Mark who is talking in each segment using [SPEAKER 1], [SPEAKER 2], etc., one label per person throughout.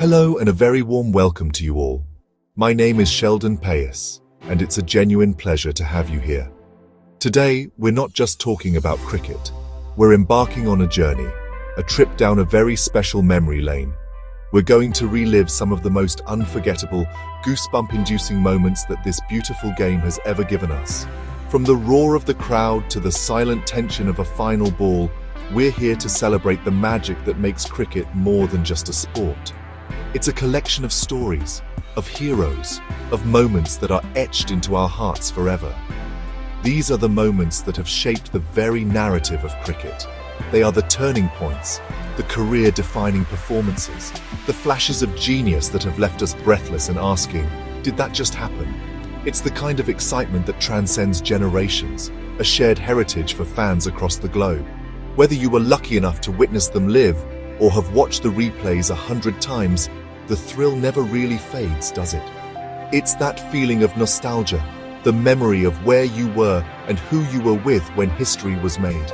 [SPEAKER 1] Hello and a very warm welcome to you all. My name is Sheldon Payas, and it's a genuine pleasure to have you here. Today, we're not just talking about cricket. We're embarking on a journey, a trip down a very special memory lane. We're going to relive some of the most unforgettable, goosebump-inducing moments that this beautiful game has ever given us. From the roar of the crowd to the silent tension of a final ball, we're here to celebrate the magic that makes cricket more than just a sport. It's a collection of stories, of heroes, of moments that are etched into our hearts forever. These are the moments that have shaped the very narrative of cricket. They are the turning points, the career-defining performances, the flashes of genius that have left us breathless and asking, did that just happen? It's the kind of excitement that transcends generations, a shared heritage for fans across the globe. Whether you were lucky enough to witness them live or have watched the replays 100 times, the thrill never really fades, does it? It's that feeling of nostalgia, the memory of where you were and who you were with when history was made.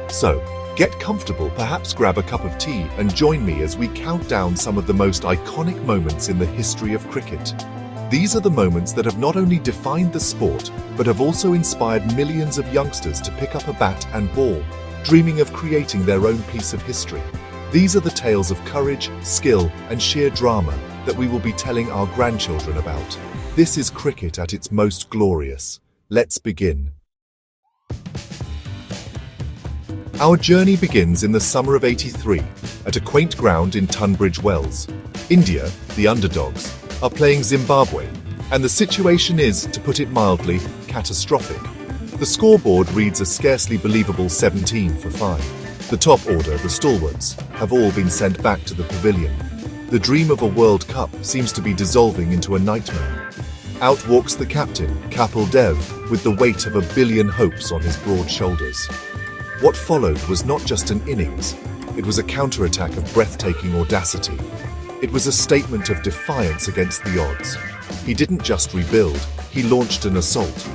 [SPEAKER 1] So, get comfortable, perhaps grab a cup of tea and join me as we count down some of the most iconic moments in the history of cricket. These are the moments that have not only defined the sport, but have also inspired millions of youngsters to pick up a bat and ball, dreaming of creating their own piece of history. These are the tales of courage, skill, and sheer drama that we will be telling our grandchildren about. This is cricket at its most glorious. Let's begin. Our journey begins in the summer of '83 at a quaint ground in Tunbridge Wells. India, the underdogs, are playing Zimbabwe, and the situation is, to put it mildly, catastrophic. The scoreboard reads a scarcely believable 17-5. The top order, the stalwarts, have all been sent back to the pavilion. The dream of a World Cup seems to be dissolving into a nightmare. Out walks the captain, Kapil Dev, with the weight of 1 billion hopes on his broad shoulders. What followed was not just an innings, it was a counterattack of breathtaking audacity. It was a statement of defiance against the odds. He didn't just rebuild, he launched an assault.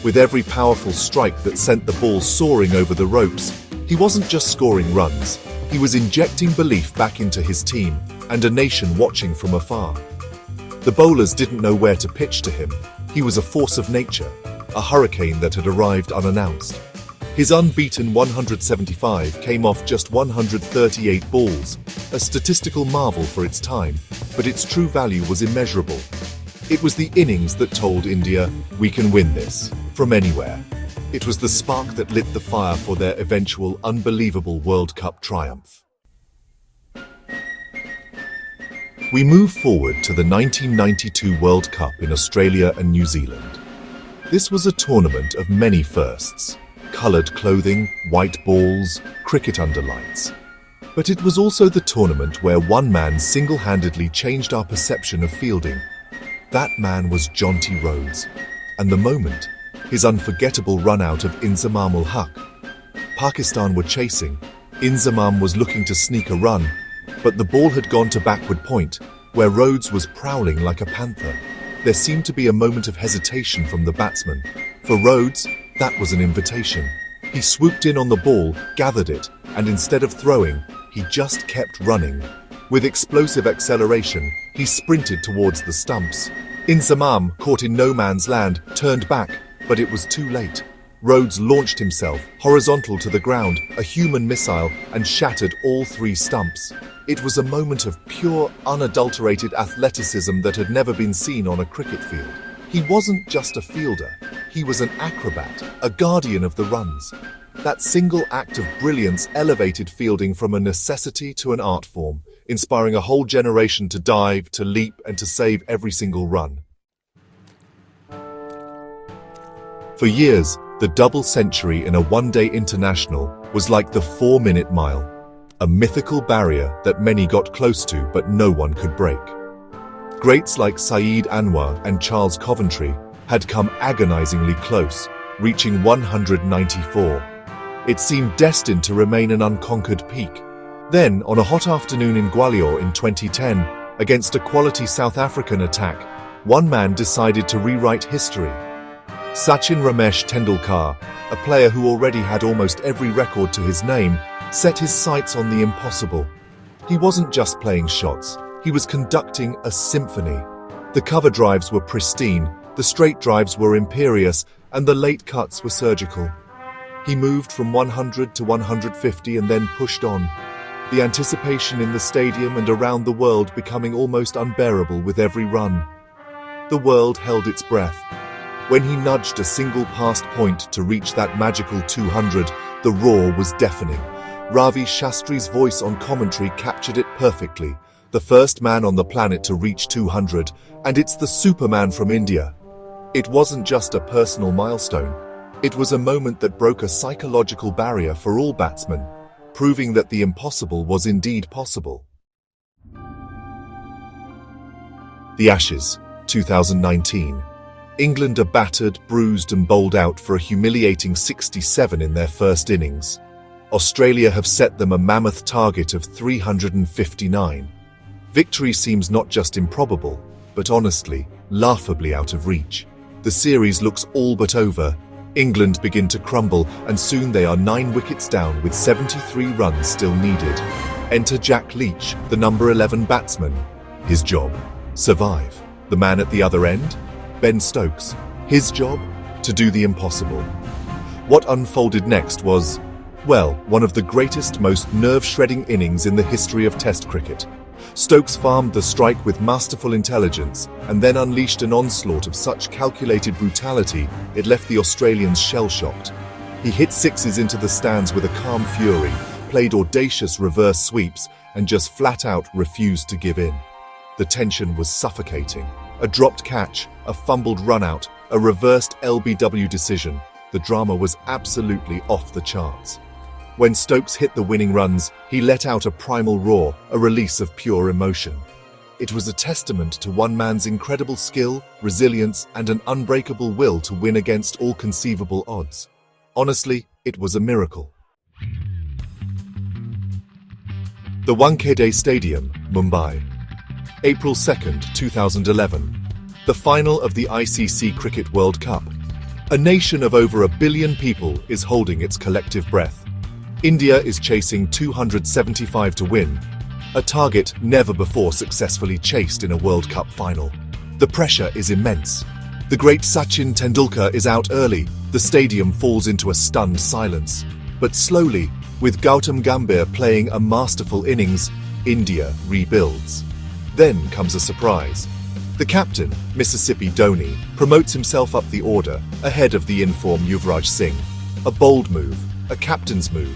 [SPEAKER 1] With every powerful strike that sent the ball soaring over the ropes, he wasn't just scoring runs, he was injecting belief back into his team and a nation watching from afar. The bowlers didn't know where to pitch to him. He was a force of nature, a hurricane that had arrived unannounced. His unbeaten 175 came off just 138 balls, a statistical marvel for its time, but its true value was immeasurable. It was the innings that told India, we can win this, from anywhere. It was the spark that lit the fire for their eventual unbelievable World Cup triumph. We move forward to the 1992 World Cup in Australia and New Zealand. This was a tournament of many firsts. Coloured clothing, white balls, cricket under lights. But it was also the tournament where one man single-handedly changed our perception of fielding. That man was Jonty Rhodes. And the moment, his unforgettable run-out of Inzamam ul Haq. Pakistan were chasing. Inzamam was looking to sneak a run, but the ball had gone to backward point, where Rhodes was prowling like a panther. There seemed to be a moment of hesitation from the batsman. For Rhodes, that was an invitation. He swooped in on the ball, gathered it, and instead of throwing, he just kept running. With explosive acceleration, he sprinted towards the stumps. Inzamam, caught in no man's land, turned back, but it was too late. Rhodes launched himself, horizontal to the ground, a human missile, and shattered all 3 stumps. It was a moment of pure, unadulterated athleticism that had never been seen on a cricket field. He wasn't just a fielder, he was an acrobat, a guardian of the runs. That single act of brilliance elevated fielding from a necessity to an art form, inspiring a whole generation to dive, to leap, and to save every single run. For years, the double century in a one-day international was like the 4-minute mile, a mythical barrier that many got close to but no one could break. Greats like Saeed Anwar and Charles Coventry had come agonizingly close, reaching 194. It seemed destined to remain an unconquered peak. Then, on a hot afternoon in Gwalior in 2010, against a quality South African attack, one man decided to rewrite history. Sachin Ramesh Tendulkar, a player who already had almost every record to his name, set his sights on the impossible. He wasn't just playing shots, He was conducting a symphony. The cover drives were pristine, the straight drives were imperious, and the late cuts were surgical. He moved from 100 to 150 and then pushed on. The anticipation in the stadium and around the world becoming almost unbearable with every run. The world held its breath. When he nudged a single past point to reach that magical 200, the roar was deafening. Ravi Shastri's voice on commentary captured it perfectly. The first man on the planet to reach 200, and it's the Superman from India. It wasn't just a personal milestone. It was a moment that broke a psychological barrier for all batsmen, proving that the impossible was indeed possible. The Ashes, 2019. England are battered, bruised and bowled out for a humiliating 67 in their first innings. Australia have set them a mammoth target of 359. Victory seems not just improbable, but honestly, laughably out of reach. The series looks all but over. England begin to crumble, and soon they are 9 wickets down with 73 runs still needed. Enter Jack Leach, the number 11 batsman. His job? Survive. The man at the other end? Ben Stokes. His job? To do the impossible. What unfolded next was, well, one of the greatest, most nerve-shredding innings in the history of Test cricket. Stokes farmed the strike with masterful intelligence and then unleashed an onslaught of such calculated brutality it left the Australians shell-shocked. He hit sixes into the stands with a calm fury, played audacious reverse sweeps, and just flat-out refused to give in. The tension was suffocating. A dropped catch, a fumbled run-out, a reversed LBW decision. The drama was absolutely off the charts. When Stokes hit the winning runs, he let out a primal roar, a release of pure emotion. It was a testament to one man's incredible skill, resilience, and an unbreakable will to win against all conceivable odds. Honestly, it was a miracle. The Wankhede Stadium, Mumbai. April 2nd, 2011. The final of the ICC Cricket World Cup. A nation of over 1 billion people is holding its collective breath. India is chasing 275 to win, a target never before successfully chased in a World Cup final. The pressure is immense. The great Sachin Tendulkar is out early. The stadium falls into a stunned silence. But slowly, with Gautam Gambhir playing a masterful innings, India rebuilds. Then comes a surprise. The captain, Mississippi Dhoni, promotes himself up the order, ahead of the in-form Yuvraj Singh. A bold move, a captain's move.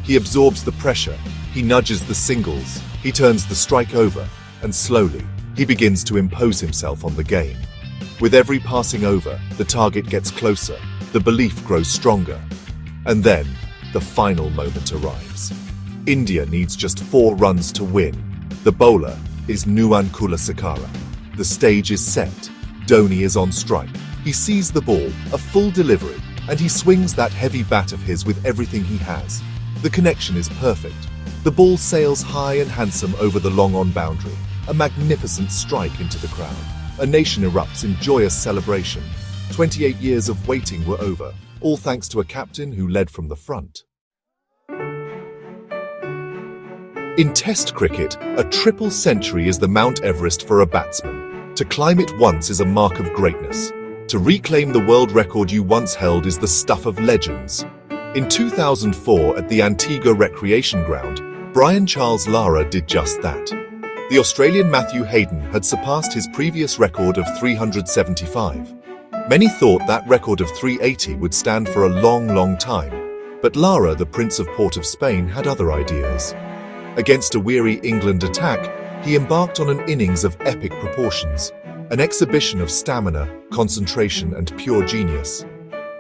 [SPEAKER 1] He absorbs the pressure, he nudges the singles, he turns the strike over, and slowly, he begins to impose himself on the game. With every passing over, the target gets closer, the belief grows stronger. And then, the final moment arrives. India needs just 4 runs to win. The bowler is Nuwan Kulasekara. The stage is set. Dhoni is on strike. He sees the ball, a full delivery, and he swings that heavy bat of his with everything he has. The connection is perfect. The ball sails high and handsome over the long-on boundary, a magnificent strike into the crowd. A nation erupts in joyous celebration. 28 years of waiting were over, all thanks to a captain who led from the front. In Test cricket, a triple century is the Mount Everest for a batsman. To climb it once is a mark of greatness. To reclaim the world record you once held is the stuff of legends. In 2004, at the Antigua Recreation Ground, Brian Charles Lara did just that. The Australian Matthew Hayden had surpassed his previous record of 375. Many thought that record of 380 would stand for a long time, but Lara, the Prince of Port of Spain, had other ideas. Against a weary England attack, he embarked on an innings of epic proportions, an exhibition of stamina, concentration, and pure genius.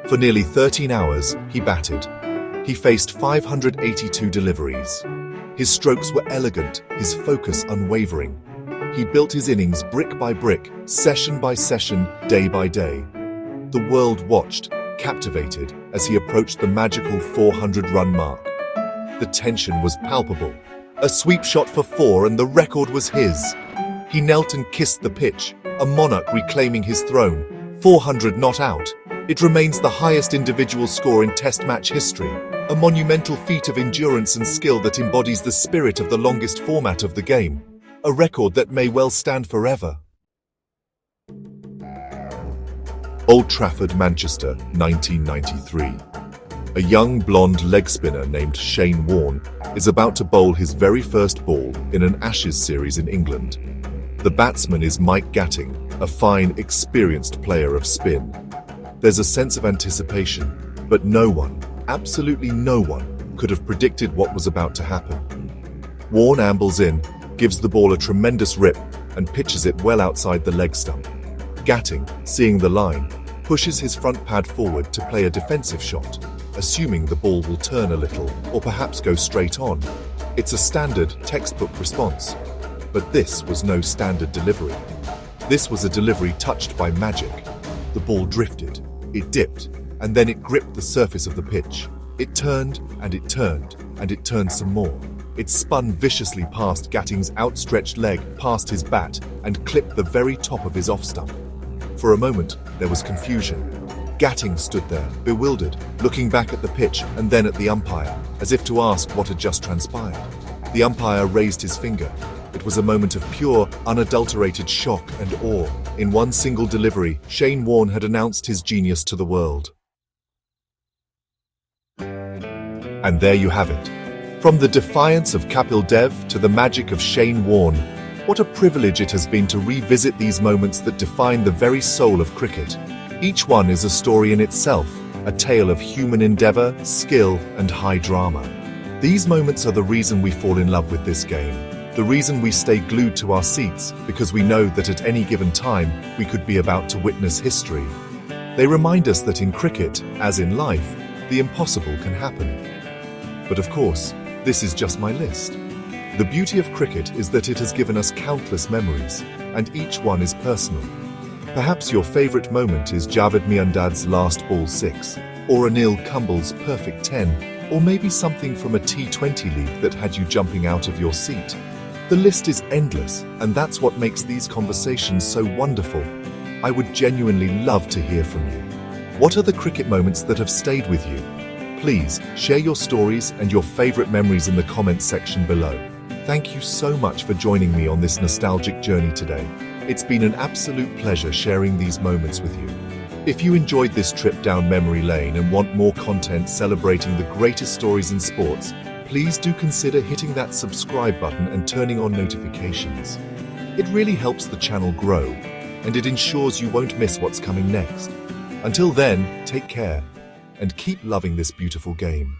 [SPEAKER 1] For nearly 13 hours, he batted. He faced 582 deliveries. His strokes were elegant, his focus unwavering. He built his innings brick by brick, session by session, day by day. The world watched, captivated, as he approached the magical 400-run mark. The tension was palpable. A sweep shot for 4 and the record was his. He knelt and kissed the pitch, a monarch reclaiming his throne. 400 not out. It remains the highest individual score in Test match history, a monumental feat of endurance and skill that embodies the spirit of the longest format of the game. a record that may well stand forever. Old Trafford, Manchester, 1993. A young blonde leg spinner named Shane Warne is about to bowl his very first ball in an Ashes series in England. The batsman is Mike Gatting, a fine, experienced player of spin. There's a sense of anticipation, but no one, absolutely no one, could have predicted what was about to happen. Warne ambles in, gives the ball a tremendous rip, and pitches it well outside the leg stump. Gatting, seeing the line, pushes his front pad forward to play a defensive shot, assuming the ball will turn a little or perhaps go straight on. It's a standard, textbook response. But this was no standard delivery. This was a delivery touched by magic. The ball drifted, it dipped, and then it gripped the surface of the pitch. It turned, and it turned, and it turned some more. It spun viciously past Gatting's outstretched leg, past his bat, and clipped the very top of his off stump. For a moment, there was confusion. Gatting stood there, bewildered, looking back at the pitch and then at the umpire, as if to ask what had just transpired. The umpire raised his finger. It was a moment of pure, unadulterated shock and awe. In one single delivery, Shane Warne had announced his genius to the world. And there you have it. From the defiance of Kapil Dev to the magic of Shane Warne, what a privilege it has been to revisit these moments that define the very soul of cricket. Each one is a story in itself, a tale of human endeavour, skill, and high drama. These moments are the reason we fall in love with this game, the reason we stay glued to our seats, because we know that at any given time we could be about to witness history. They remind us that in cricket, as in life, the impossible can happen. But of course, this is just my list. The beauty of cricket is that it has given us countless memories, and each one is personal. Perhaps your favourite moment is Javed Miandad's last ball 6, or Anil Kumble's perfect 10, or maybe something from a T20 league that had you jumping out of your seat. The list is endless, and that's what makes these conversations so wonderful. I would genuinely love to hear from you. What are the cricket moments that have stayed with you? Please share your stories and your favourite memories in the comments section below. Thank you so much for joining me on this nostalgic journey today. It's been an absolute pleasure sharing these moments with you. If you enjoyed this trip down memory lane and want more content celebrating the greatest stories in sports, please do consider hitting that subscribe button and turning on notifications. It really helps the channel grow, and it ensures you won't miss what's coming next. Until then, take care, and keep loving this beautiful game.